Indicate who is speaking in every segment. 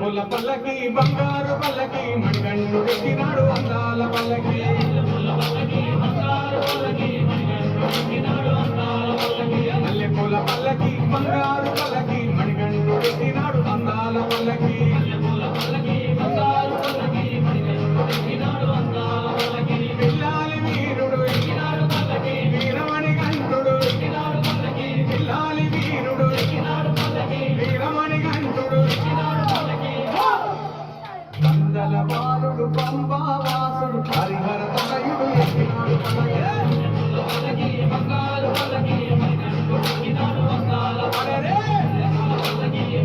Speaker 1: పూల పల్లకి బంగారు పల్లకి మణికంఠుడు ఎక్కినాడు అందాల పల్లకి మల్లె పూల పల్లకి బంగారు పల్లకి మణికంఠుడు ఎక్కినాడు అందాల పల్లకి పిల్లాలి వీరుడు ఎక్కినాడు పల్లకి వీరమణి కంఠుడు ఎక్కినాడు పల్లకి పిల్లాలి వీరుడు ఎక్కినాడు పల్లకి వీరమణి కంఠుడు ఎక్కినాడు పల్లకి కందల బాలుడు పంబావాసుడు హరిహర తనయుడు ఎక్కినాడు పల్లకి బంగారు పల్లకి మణికంఠుడు ఎక్కినాడు అందాల పల్లకి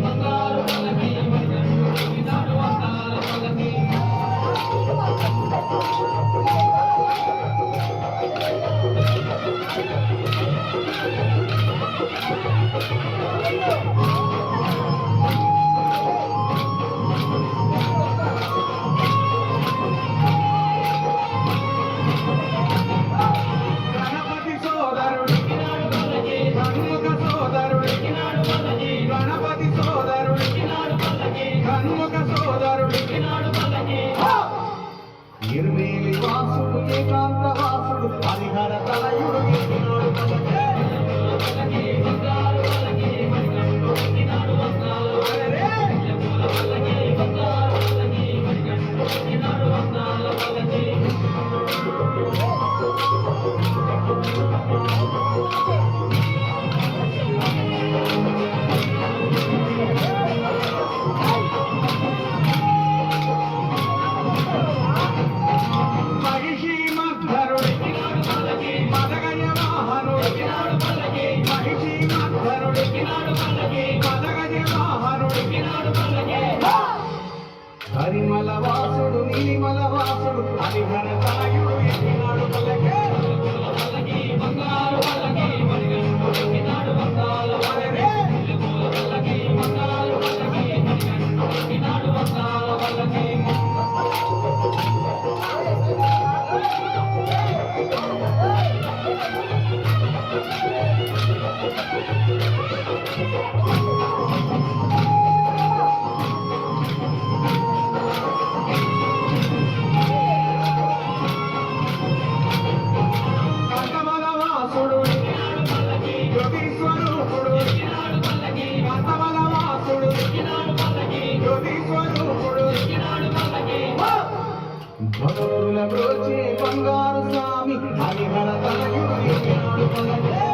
Speaker 1: బంగారు పల్లకి మణికంఠుడు ఎక్కినాడు అందాల పల్లకి గణపతి సోదరుడు గణముఖ సోదరుడు గణపతి సోదరుడు గణముఖ సోదరుడు నిర్మేలి వాసుడు ఏకాంత వాసుడు హరిహర తనయుడు ఎక్కినాడు పల్లకి బంగారు పల్లకి మణికంఠుడు ఎక్కినాడు అందాల పల్లకి బంగారు పల్లకి మణికంఠుడు ఎక్కినాడు అందాల పల్లకి హరిమల వాసుడు నీలిమల వాసుడు హరిహర తనయుడు ఎక్కినాడు పల్లకి బంగారు పల్లకి మణికంఠుడు ఎక్కినాడు అందాల పల్లకి బంగారు పల్లకి మణికంఠుడు ఎక్కినాడు అందాల పల్లకి భగవుల బ్రోచే బంగారు స్వామి హరిహర తనయుడు ఎక్కినాడు పల్లకి